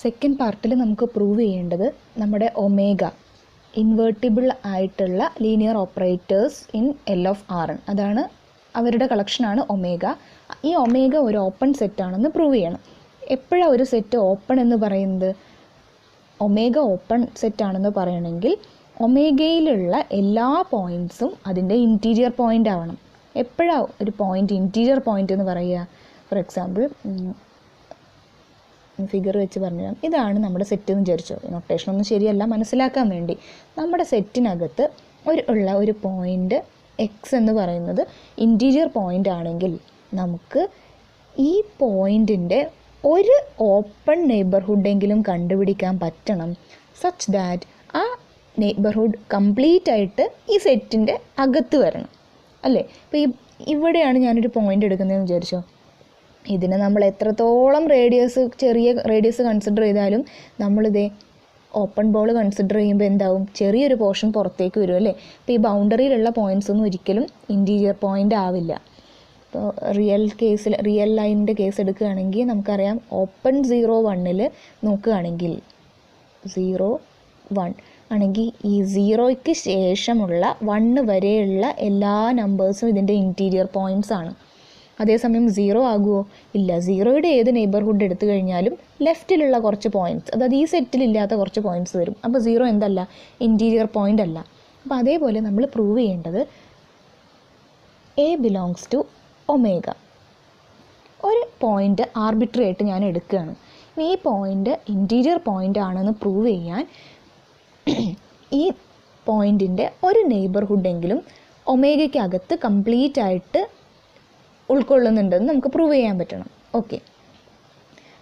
Second പാർട്ടിൽ നമുക്ക് prove ചെയ്യേണ്ടത് നമ്മുടെ ഒമേഗ ഇൻവേർട്ടിബിൾ ആയിട്ടുള്ള linear operators in L of R N, അതാണ് അവരുടെ കളക്ഷനാണ് ഒമേഗ. ഈ ഒമേഗ ഒരു ഓപ്പൺ സെറ്റാണെന്ന് പ്രൂവ് ചെയ്യണം. എപ്പോഴാണ് ഒരു സെറ്റ് ഓപ്പൺ എന്ന് പറയുന്നത്? ഒമേഗ ഓപ്പൺ സെറ്റാണെന്ന് പറയണമെങ്കിൽ ഒമേഗയിലുള്ള എല്ലാ പോയിൻറ്റ്സും അതിൻ്റെ ഇൻറ്റീരിയർ പോയിൻ്റ് ആവണം. എപ്പോഴാണ് ഒരു പോയിൻ്റ് ഇൻറ്റീരിയർ പോയിൻ്റ് എന്ന് പറയുക? ഫോർ എക്സാമ്പിൾ ഫിഗർ വെച്ച് പറഞ്ഞുതരാം. ഇതാണ് നമ്മുടെ സെറ്റ് എന്ന് വിചാരിച്ചോ. നൊട്ടേഷനൊന്നും ശരിയല്ല, മനസ്സിലാക്കാൻ വേണ്ടി. നമ്മുടെ സെറ്റിനകത്ത് ഉള്ള ഒരു പോയിൻ്റ് എക്സ് എന്ന് പറയുന്നത് ഇൻറ്റീരിയർ പോയിൻ്റ് ആണെങ്കിൽ നമുക്ക് ഈ പോയിൻറ്റിൻ്റെ ഒരു ഓപ്പൺ നെയ്ബർഹുഡെങ്കിലും കണ്ടുപിടിക്കാൻ പറ്റണം, സച്ച് ദാറ്റ് ആ നെയ്ബർഹുഡ് കംപ്ലീറ്റ് ആയിട്ട് ഈ സെറ്റിൻ്റെ അകത്ത് വരണം, അല്ലേ? ഇപ്പോൾ ഇവിടെയാണ് ഞാനൊരു പോയിൻ്റ് എടുക്കുന്നതെന്ന് വിചാരിച്ചോ. ഇതിന് നമ്മൾ എത്രത്തോളം ചെറിയ റേഡിയസ് കൺസിഡർ ചെയ്താലും നമ്മളിതേ ഓപ്പൺ ബോൾ കൺസിഡർ ചെയ്യുമ്പോൾ എന്താവും? ചെറിയൊരു പോർഷൻ പുറത്തേക്ക് വരും, അല്ലേ? ഇപ്പോൾ ഈ ബൗണ്ടറിയിലുള്ള പോയിൻറ്റ്സ് ഒന്നും ഒരിക്കലും ഇൻറ്റീരിയർ പോയിൻ്റ് ആവില്ല. ഇപ്പോൾ റിയൽ ലൈനിൻ്റെ കേസ് എടുക്കുകയാണെങ്കിൽ നമുക്കറിയാം, ഓപ്പൺ 0-1 നോക്കുകയാണെങ്കിൽ 0-1 ആണെങ്കിൽ ഈ 0യ്ക്ക് ശേഷമുള്ള 1 വരെയുള്ള എല്ലാ നമ്പേഴ്സും ഇതിൻ്റെ ഇൻറ്റീരിയർ പോയിൻറ്റ്സ് ആണ്. അതേസമയം 0 ആകുമോ? ഇല്ല. 0യുടെ ഏത് നെയ്ബർഹുഡ് എടുത്തു കഴിഞ്ഞാലും ലെഫ്റ്റിലുള്ള കുറച്ച് പോയിൻറ്റ്സ്, അതായത് ഈ സെറ്റിലില്ലാത്ത കുറച്ച് പോയിൻറ്റ്സ് വരും. അപ്പോൾ 0 എന്തല്ല? ഇൻറ്റീരിയർ പോയിൻ്റ് അല്ല. അപ്പോൾ അതേപോലെ നമ്മൾ പ്രൂവ് ചെയ്യേണ്ടത് എ ബിലോങ്സ് ടു ഒമേഗ. ഒരു പോയിൻ്റ് ആർബിട്രറി ആയിട്ട് ഞാൻ എടുക്കുകയാണ്. ഈ പോയിൻ്റ് ഇൻറ്റീരിയർ പോയിൻ്റ് ആണെന്ന് പ്രൂവ് ചെയ്യാൻ ഈ പോയിൻറ്റിൻ്റെ ഒരു നെയ്ബർഹുഡെങ്കിലും ഒമേഗയ്ക്കകത്ത് കംപ്ലീറ്റ് ആയിട്ട് ഉൾക്കൊള്ളുന്നുണ്ടെന്ന് നമുക്ക് പ്രൂവ് ചെയ്യാൻ പറ്റണം. ഓക്കെ,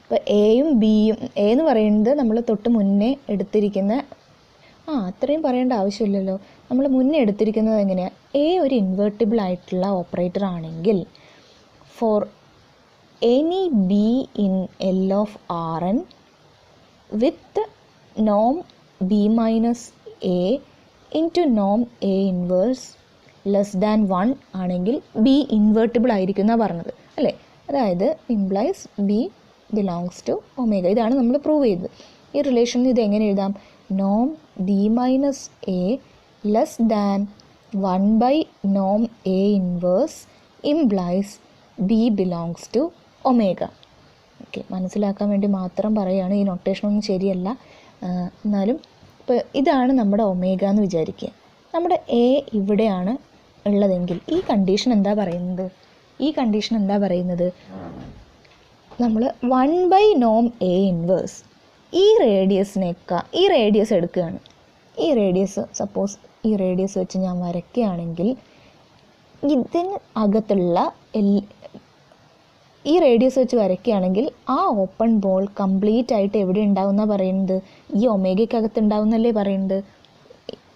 അപ്പോൾ എയും ബിയും, എ എന്ന് പറയുന്നത് നമ്മൾ തൊട്ട് മുന്നേ എടുത്തിരിക്കുന്ന അത്രയും പറയേണ്ട ആവശ്യമില്ലല്ലോ. നമ്മൾ മുന്നേ എടുത്തിരിക്കുന്നത് എങ്ങനെയാണ്? എ ഒരു ഇൻവേർട്ടിബിൾ ആയിട്ടുള്ള ഓപ്പറേറ്റർ ആണെങ്കിൽ for any be in L of R N with Noam B minus A into Noam A inverse less than 1 ആണെങ്കിൽ ബി ഇൻവേർട്ടിബിൾ ആയിരിക്കും എന്നാണ് പറഞ്ഞത്, അല്ലേ? അതായത് implies B belongs to omega. ഇതാണ് നമ്മൾ പ്രൂവ് ചെയ്തത്. ഈ റിലേഷനിൽ ഇത് എങ്ങനെ എഴുതാം? നോം B minus A less than 1 Noam A inverse implies B belongs to omega. Okay, മനസ്സിലാക്കാൻ വേണ്ടി മാത്രം പറയുകയാണ്. ഈ നൊട്ടേഷനൊന്നും ശരിയല്ല, എന്നാലും ഇപ്പോൾ ഇതാണ് നമ്മുടെ ഒമേഗ എന്ന് വിചാരിക്കുക. നമ്മുടെ എ ഇവിടെയാണ് ഉള്ളതെങ്കിൽ ഈ കണ്ടീഷൻ എന്താ പറയുന്നത്? നമ്മൾ 1 നോം എ ഇൻവേഴ്സ് ഈ റേഡിയസ് എടുക്കുകയാണ്. ഈ റേഡിയസ് സപ്പോസ് ഈ റേഡിയസ് വെച്ച് ഞാൻ വരയ്ക്കുകയാണെങ്കിൽ ഇതിന് അകത്തുള്ള ഈ റേഡിയസ് വെച്ച് വരയ്ക്കുകയാണെങ്കിൽ ആ ഓപ്പൺ ബോൾ കംപ്ലീറ്റ് ആയിട്ട് എവിടെ ഉണ്ടാവുന്ന പറയുന്നത്? ഈ ഒമേഗയ്ക്കകത്ത് ഉണ്ടാവുന്നല്ലേ പറയുന്നത്.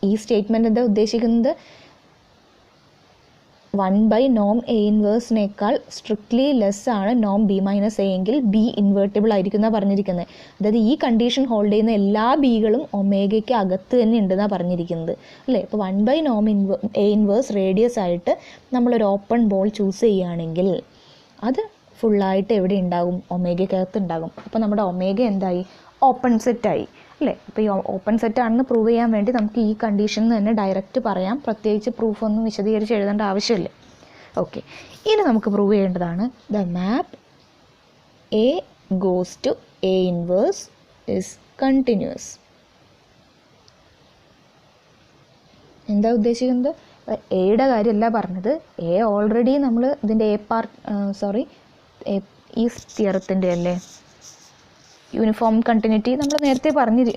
ഈ സ്റ്റേറ്റ്മെൻറ്റ് എന്താ ഉദ്ദേശിക്കുന്നത്? 1 നോം എ ഇൻവേഴ്സിനേക്കാൾ സ്ട്രിക്ട്ലി ലെസ് ആണ് നോം ബി മൈനസ് എ എങ്കിൽ ബി ഇൻവേർട്ടിബിൾ ആയിരിക്കും എന്നാണ് പറഞ്ഞിരിക്കുന്നത്. അതായത് ഈ കണ്ടീഷൻ ഹോൾഡ് ചെയ്യുന്ന എല്ലാ ബികളും ഒമേഗയ്ക്ക് അകത്ത് തന്നെ ഉണ്ടെന്നാണ് പറഞ്ഞിരിക്കുന്നത്, അല്ലേ? ഇപ്പോൾ 1 നോം എ ഇൻവേഴ്സ് റേഡിയസ് ആയിട്ട് നമ്മളൊരു ഓപ്പൺ ബോൾ ചൂസ് ചെയ്യുകയാണെങ്കിൽ അത് ഫുള്ളായിട്ട് എവിടെ ഉണ്ടാകും? ഒമേഗയ്ക്കകത്ത് ഉണ്ടാകും. അപ്പോൾ നമ്മുടെ ഒമേഗ എന്തായി? ഓപ്പൺ സെറ്റായി, അല്ലേ? അപ്പോൾ ഈ ഓപ്പൺ സെറ്റാണെന്ന് പ്രൂവ് ചെയ്യാൻ വേണ്ടി നമുക്ക് ഈ കണ്ടീഷനിൽ തന്നെ ഡയറക്റ്റ് പറയാം, പ്രത്യേകിച്ച് പ്രൂഫൊന്നും വിശദീകരിച്ച് എഴുതേണ്ട ആവശ്യമില്ല. ഓക്കെ, ഇനി നമുക്ക് പ്രൂവ് ചെയ്യേണ്ടതാണ് the map A goes to A inverse is continuous. എന്താ ഉദ്ദേശിക്കുന്നത്? എയുടെ കാര്യമല്ല പറഞ്ഞത്. എ ഓൾറെഡി നമ്മൾ ഇതിൻ്റെ ഈ തിയറത്തിൻ്റെ അല്ലേ യൂണിഫോം കണ്ടിന്യൂറ്റി നമ്മൾ നേരത്തെ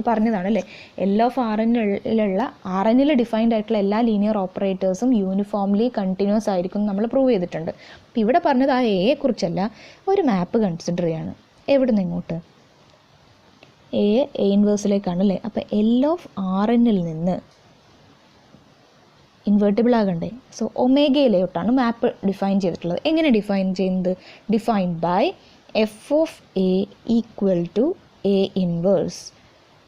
പറഞ്ഞതാണ്, അല്ലേ? എൽ ഓഫ് ആർ എന്നിൽ ഡിഫൈൻഡ് ആയിട്ടുള്ള എല്ലാ ലീനിയർ ഓപ്പറേറ്റേഴ്സും യൂണിഫോംലി കണ്ടിന്യൂസ് ആയിരിക്കും നമ്മൾ പ്രൂവ് ചെയ്തിട്ടുണ്ട്. അപ്പോൾ ഇവിടെ പറഞ്ഞത് ആ എയെ കുറിച്ചല്ല, ഒരു മാപ്പ് കൺസിഡർ ചെയ്യാണ്. എവിടെ നിന്ന് ഇങ്ങോട്ട്? എ ഇൻവേഴ്സിലേക്കാണ്, അല്ലേ? അപ്പോൾ എൽ ഓഫ് ആർ എന്നിൽ നിന്ന് ഇൻവേർട്ടിബിൾ ആകണ്ടേ? സോ ഒമേഗയിലോട്ടാണ് മാപ്പ് ഡിഫൈൻ ചെയ്തിട്ടുള്ളത്. എങ്ങനെ ഡിഫൈൻ ചെയ്യുന്നത്? Defined by f of a equal to a inverse.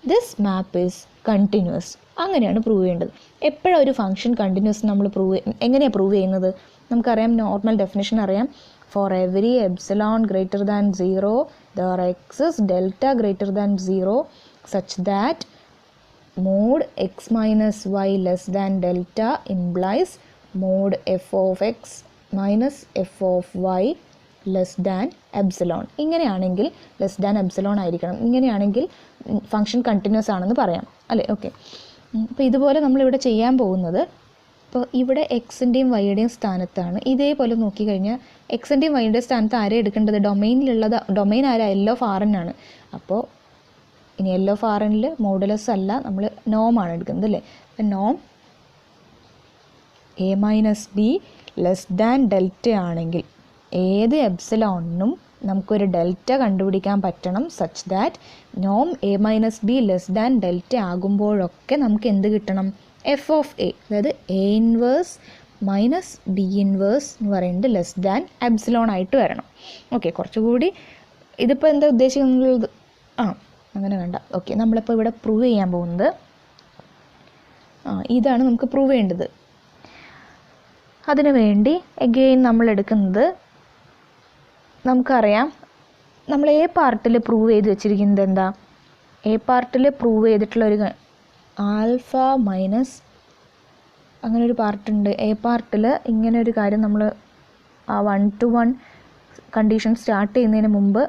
This map is continuous. അങ്ങനെയാണ് പ്രൂവ് ചെയ്യേണ്ടത്. എപ്പോഴാണ് ഒരു ഫംഗ്ഷൻ കണ്ടിന്യൂസ് നമ്മൾ എങ്ങനെയാണ് പ്രൂവ് ചെയ്യുന്നത്? നമുക്കറിയാം, നോർമൽ ഡെഫിനിഷൻ അറിയാം. For every epsilon greater than 0 there X is delta greater than 0 such that mod x minus y less than delta implies mod f of x minus f of y less than epsilon. ഇങ്ങനെയാണെങ്കിൽ less than epsilon ആയിരിക്കണം. ഇങ്ങനെയാണെങ്കിൽ function continuous ആണെന്ന് പറയാം അല്ലേ? Okay. അപ്പോൾ ഇതുപോലെ നമ്മളിവിടെ ചെയ്യാൻ പോകുന്നത്, ഇപ്പോൾ ഇവിടെ എക്സിൻ്റെയും വൈയുടെയും സ്ഥാനത്താണ്. ഇതേപോലെ നോക്കിക്കഴിഞ്ഞാൽ എക്സിൻ്റെയും വൈയുടെയും സ്ഥാനത്ത് ആരെ എടുക്കേണ്ടത്? ഡൊമൈനിലുള്ളത്. ഡൊമൈൻ ആരാ? എൽ ഓഫ് ആർ എൻ ആണ്. അപ്പോൾ ഇനി എൽ ഓഫ് ആർ എന്നിൽ മോഡുലസ് അല്ല, നമ്മൾ നോമാണ് എടുക്കുന്നത് അല്ലേ? അപ്പം നോം A minus B less than delta ആണെങ്കിൽ ഏത് എപ്സിലോണിനും നമുക്കൊരു ഡെൽറ്റ കണ്ടുപിടിക്കാൻ പറ്റണം. സച്ച് ദാറ്റ് നോം A minus B less than delta ആകുമ്പോഴൊക്കെ നമുക്ക് എന്ത് കിട്ടണം? എഫ് ഓഫ് എ, അതായത് A inverse minus B inverse എന്ന് പറയുന്നത് ലെസ് ദാൻ എപ്സിലോൺ ആയിട്ട് വരണം. ഓക്കെ, കുറച്ചുകൂടി ഇതിപ്പോൾ എന്താ ഉദ്ദേശിക്കുന്നത്? അങ്ങനെ വേണ്ട. ഓക്കെ, നമ്മളിപ്പോൾ ഇവിടെ പ്രൂവ് ചെയ്യാൻ പോകുന്നത് ഇതാണ് നമുക്ക് പ്രൂവ് ചെയ്യേണ്ടത്. അതിനു വേണ്ടി എഗെയിൻ നമ്മൾ എടുക്കുന്നത്, നമുക്കറിയാം നമ്മൾ എ പാർട്ടിൽ പ്രൂവ് ചെയ്ത് വെച്ചിരിക്കുന്നത് എന്താ? എ പാർട്ടിൽ പ്രൂവ് ചെയ്തിട്ടുള്ള ഒരു ആൽഫ മൈനസ് അങ്ങനെ ഒരു പാർട്ടുണ്ട്. എ പാർട്ടിൽ ഇങ്ങനെ ഒരു കാര്യം നമ്മൾ ആ 1-to-1 കണ്ടീഷൻ സ്റ്റാർട്ട് ചെയ്യുന്നതിന് മുമ്പ്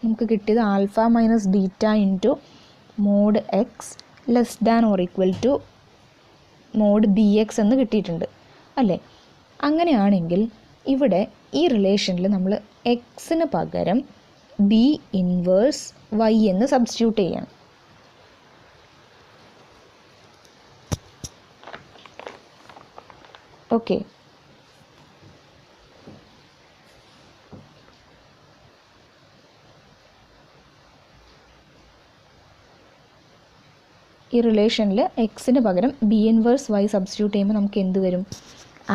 നമുക്ക് കിട്ടിയത് alpha minus beta into mod X less than or equal to mod B X എന്ന് കിട്ടിയിട്ടുണ്ട് അല്ലേ? അങ്ങനെയാണെങ്കിൽ ഇവിടെ ഈ റിലേഷനിൽ നമ്മൾ എക്സിന് പകരം ബി ഇൻവേഴ്സ് വൈ എന്ന് സബ്സ്റ്റിറ്റ്യൂട്ട് ചെയ്യണം. ഓക്കെ, ഈ റിലേഷനിൽ എക്സിന് പകരം ബി ഇൻവേഴ്സ് വൈ സബ്സ്റ്റിറ്റ്യൂട്ട് ചെയ്യുമ്പോൾ നമുക്ക് എന്ത് വരും?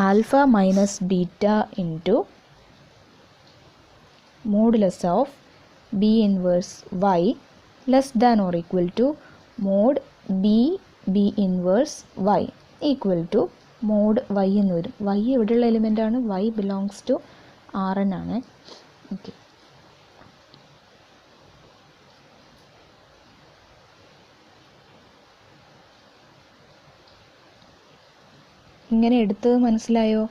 Alpha minus beta into modulus of B inverse Y less than or equal to mod B inverse Y equal to mod Y എന്ന് വരും. Y എവിടെയുള്ള എലിമെൻ്റാണ്? Y belongs to R N ആണ്. Okay, ഇങ്ങനെ എടുത്തത് മനസ്സിലായോ?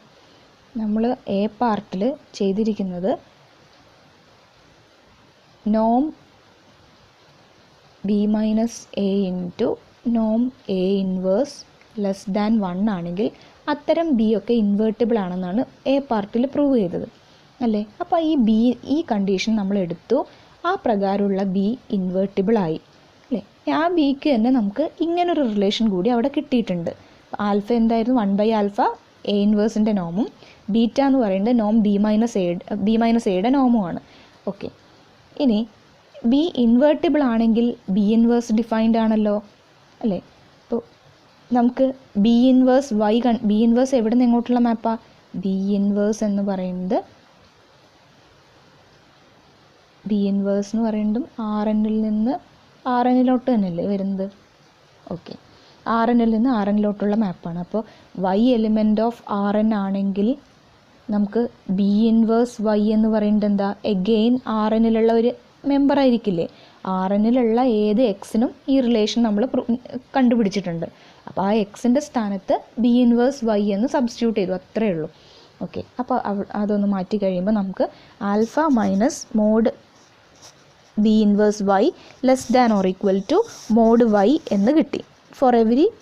നമ്മൾ എ പാർട്ടിൽ ചെയ്തിരിക്കുന്നത് നോം B minus A into Noam A inverse less than 1 ആണെങ്കിൽ അത്തരം ബി ഒക്കെ ഇൻവേർട്ടിബിൾ ആണെന്നാണ് എ പാർട്ടിൽ പ്രൂവ് ചെയ്തത് അല്ലേ? അപ്പോൾ ഈ കണ്ടീഷൻ നമ്മൾ എടുത്തു. ആ പ്രകാരമുള്ള ബി ഇൻവേർട്ടിബിൾ ആയി അല്ലേ? ആ ബിക്ക് തന്നെ നമുക്ക് ഇങ്ങനൊരു റിലേഷൻ കൂടി അവിടെ കിട്ടിയിട്ടുണ്ട്. ആൽഫ എന്തായിരുന്നു? 1/ആൽഫ എ ഇൻവേഴ്സിൻ്റെ നോമും ബീറ്റ എന്ന് പറയുന്നത് നോം ബി മൈനസ് എയുടെ നോമുമാണ്. ഓക്കെ, ഇനി ബി ഇൻവേർട്ടിബിൾ ആണെങ്കിൽ ബി ഇൻവേഴ്സ് ഡിഫൈൻഡ് ആണല്ലോ അല്ലേ? അപ്പോൾ നമുക്ക് ബി ഇൻവേഴ്സ് എവിടെ നിന്ന് എങ്ങോട്ടുള്ള മാപ്പാ? ബി ഇൻവേഴ്സ് എന്ന് പറയുന്നത് ആർ എന്നിൽ നിന്ന് ആർ എന്നിലോട്ട് തന്നെയല്ലേ വരുന്നത്? ഓക്കെ, ആർ എന്നിൽ നിന്ന് ആർ എന്നിലോട്ടുള്ള മാപ്പാണ്. അപ്പോൾ Y element of R N ആണെങ്കിൽ നമുക്ക് ബി ഇൻവേഴ്സ് വൈ എന്ന് പറയുന്നത് എന്താ? എഗെയിൻ ആർ എന്നിലുള്ള ഒരു മെമ്പർ ആയിരിക്കില്ലേ? ആർ എന്നിലുള്ള ഏത് എക്സിനും ഈ റിലേഷൻ നമ്മൾ കണ്ടുപിടിച്ചിട്ടുണ്ട്. അപ്പോൾ ആ എക്സിൻ്റെ സ്ഥാനത്ത് ബി ഇൻവേഴ്സ് വൈ എന്ന് സബ്സ്റ്റിറ്റ്യൂട്ട് ചെയ്തു, അത്രയേ ഉള്ളൂ. ഓക്കെ, അപ്പോൾ അതൊന്ന് മാറ്റി കഴിയുമ്പോൾ നമുക്ക് alpha minus mod B inverse Y less than or equal to mod Y എന്ന് കിട്ടി. For every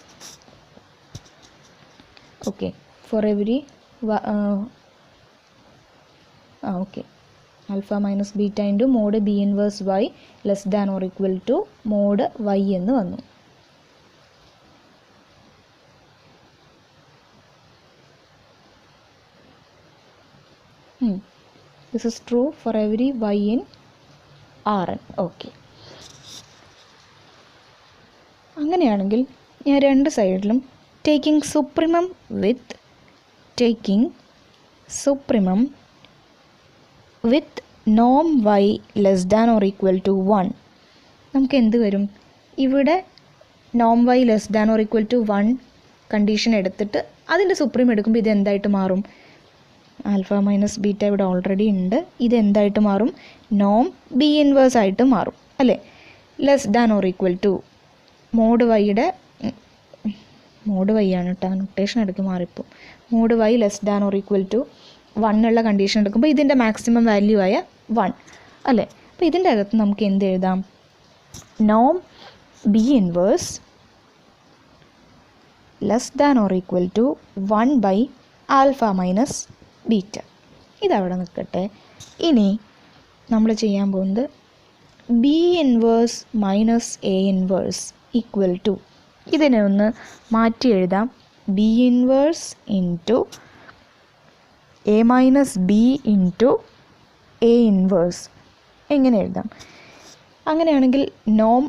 alpha minus beta into mod b inverse y less than or equal to mod y എന്ന് വന്നു. This is true for every y in Rn. Okay. അങ്ങനെയാണെങ്കിൽ ഞാൻ രണ്ട് സൈഡിലും taking supremum with നോം Y less than or equal to 1 നമുക്ക് എന്ത് വരും? ഇവിടെ നോം Y less than or equal to 1 condition എടുത്തിട്ട് അതിൻ്റെ സുപ്രീം എടുക്കുമ്പോൾ ഇത് എന്തായിട്ട് മാറും? ആൽഫ മൈനസ് ബീറ്റ ഇവിടെ ഓൾറെഡി ഉണ്ട്. ഇതെന്തായിട്ട് മാറും? നോം ബി ഇൻവേഴ്സ് ആയിട്ട് മാറും അല്ലേ. Less than or equal to mod വൈയുടെ മോഡ് വൈ ആണ് കേട്ടോ, നൊട്ടേഷൻ ഇടയ്ക്ക് മാറിപ്പോൾ. Mod Y less than or equal to 1 ഉള്ള കണ്ടീഷൻ എടുക്കുമ്പോൾ ഇതിൻ്റെ മാക്സിമം വാല്യൂ ആയ 1 അല്ലേ. അപ്പോൾ ഇതിൻ്റെ അകത്ത് നമുക്ക് എന്ത് എഴുതാം? നോം B inverse less than or equal to 1 by alpha minus beta. ഇതവിടെ നിൽക്കട്ടെ. ഇനി നമ്മൾ ചെയ്യാൻ പോകുന്നത് B inverse minus A inverse equal to, ഇതിനെ ഒന്ന് മാറ്റി എഴുതാം. B inverse into A minus B into A inverse. എങ്ങനെ എഴുതാം? അങ്ങനെയാണെങ്കിൽ നോം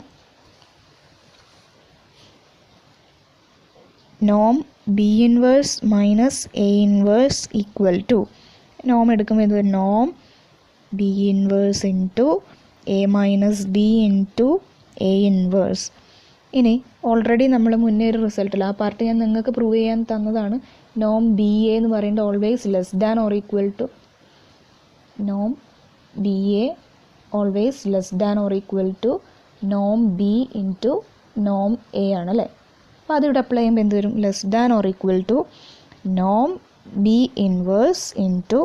B inverse minus A inverse equal to, നോം എടുക്കുമ്പോൾ ഇത് നോം B inverse into A minus B into A inverse. ഇനി ഓൾറെഡി നമ്മൾ മുന്നേ ഒരു റിസൾട്ടിൽ ആ പാർട്ട് ഞാൻ നിങ്ങൾക്ക് പ്രൂവ് ചെയ്യാൻ തന്നതാണ്. നോം ബി എ എന്ന് പറയുന്നത് always less than or equal to, Noam B A always less than or equal to Noam B into Noam A ആണല്ലേ. അപ്പോൾ അതിവിടെ അപ്ലൈ ചെയ്യുമ്പോൾ എന്ത് വരും? Less than or equal to Noam B inverse into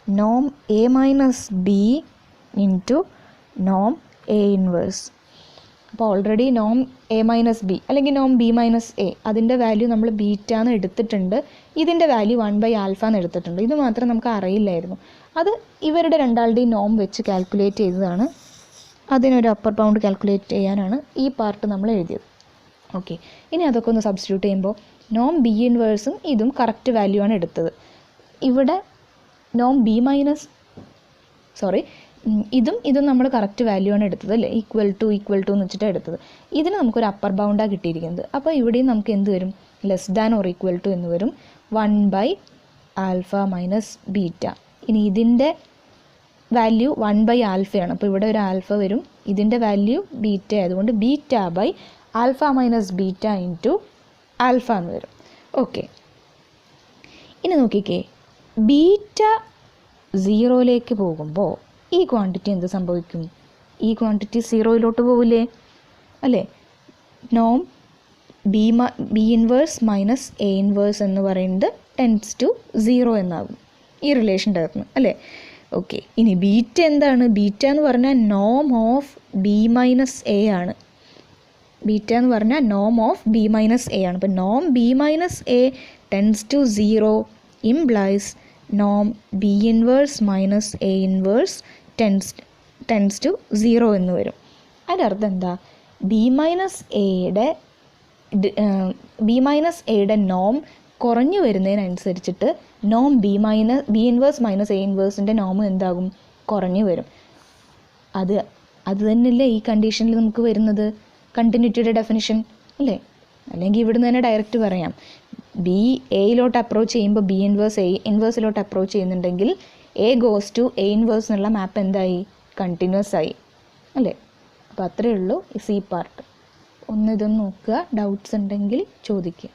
Noam A minus B into Noam A inverse. അപ്പോൾ already Noam A minus B അല്ലെങ്കിൽ നോം B minus A അതിൻ്റെ value നമ്മൾ ബീറ്റാന്ന് എടുത്തിട്ടുണ്ട്. ഇതിൻ്റെ വാല്യൂ 1 ബൈ ആൽഫ എന്ന് എടുത്തിട്ടുണ്ട്. ഇത് മാത്രം നമുക്ക് അറിയില്ലായിരുന്നു. അത് ഇവരുടെ രണ്ടാളുടെയും നോം വെച്ച് കാൽക്കുലേറ്റ് ചെയ്തതാണ്. അതിനൊരു അപ്പർ ബൗണ്ട് കാൽക്കുലേറ്റ് ചെയ്യാനാണ് ഈ പാർട്ട് നമ്മൾ എഴുതിയത്. ഓക്കെ, ഇനി അതൊക്കെ ഒന്ന് സബ്സ്റ്റിറ്റ്യൂട്ട് ചെയ്യുമ്പോൾ നോം ബി ഇൻവേഴ്സും ഇതും കറക്റ്റ് വാല്യൂ ആണ് എടുത്തത്. ഇവിടെ നോം ബി മൈനസ് ഇതും നമ്മൾ കറക്റ്റ് വാല്യൂ ആണ് എടുത്തത് അല്ലേ. ഈക്വൽ ടു എന്ന് വെച്ചിട്ടാണ് എടുത്തത്. ഇതിന് നമുക്കൊരു അപ്പർ ബൗണ്ടാണ് കിട്ടിയിരിക്കുന്നത്. അപ്പോൾ ഇവിടെയും നമുക്ക് എന്ത് വരും? Less than or equal to എന്ന് വരും 1 ബൈ ആൽഫ മൈനസ് ബീറ്റ. ഇനി ഇതിൻ്റെ വാല്യൂ 1 ബൈ ആൽഫയാണ്. അപ്പോൾ ഇവിടെ ഒരു ആൽഫ വരും. ഇതിൻ്റെ വാല്യൂ ബീറ്റ ആയതുകൊണ്ട് beta by alpha minus beta into alpha എന്ന് വരും. ഓക്കെ, ഇനി നോക്കിക്കേ, ബീറ്റ 0ലേക്ക് പോകുമ്പോൾ ഈ ക്വാണ്ടിറ്റി എന്ത് സംഭവിക്കും? ഈ ക്വാണ്ടിറ്റി 0യിലോട്ട് പോകില്ലേ അല്ലേ. നോം B inverse minus A inverse എന്ന് പറയുന്നത് ടെൻസ് ടു 0 എന്നാകും ഈ റിലേഷൻ്റെ അകത്ത് നിന്ന് അല്ലേ. ഓക്കെ, ഇനി ബീറ്റ എന്താണ്? ബീറ്റ എന്ന് പറഞ്ഞാൽ നോം ഓഫ് ബി മൈനസ് എ ആണ്. ബീറ്റ എന്ന് പറഞ്ഞാൽ നോം ഓഫ് ബി മൈനസ് എ ആണ്. അപ്പോൾ നോം B minus A tends to 0 implies നോം B inverse minus A inverse tends to 0 എന്ന് വരും. അതിൻ്റെ അർത്ഥം എന്താ? ബി മൈനസ് എയുടെ നോം കുറഞ്ഞു വരുന്നതിനനുസരിച്ചിട്ട് നോം ബി ഇൻവേഴ്സ് മൈനസ് എ ഇൻവേഴ്സിൻ്റെ നോം എന്താകും? കുറഞ്ഞു വരും. അത് തന്നെയല്ലേ ഈ കണ്ടീഷനിൽ നമുക്ക് വരുന്നത് കണ്ടിന്യൂറ്റിയുടെ ഡെഫിനിഷൻ അല്ലേ. അല്ലെങ്കിൽ ഇവിടുന്ന് തന്നെ ഡയറക്റ്റ് പറയാം, ബി എയിലോട്ട് അപ്രോച്ച് ചെയ്യുമ്പോൾ ബി ഇൻവേഴ്സ് എ ഇൻവേഴ്സിലോട്ട് അപ്രോച്ച് ചെയ്യുന്നുണ്ടെങ്കിൽ A goes to A inverse എന്നുള്ള മാപ്പ് എന്തായി? കണ്ടിന്യൂസ് ആയി അല്ലേ. അപ്പോൾ അത്രയേ ഉള്ളൂ ഈ സി പാർട്ട്. ഒന്ന് ഇതൊന്ന് നോക്കുക, ഡൗട്ട്സ് ഉണ്ടെങ്കിൽ ചോദിക്കുക.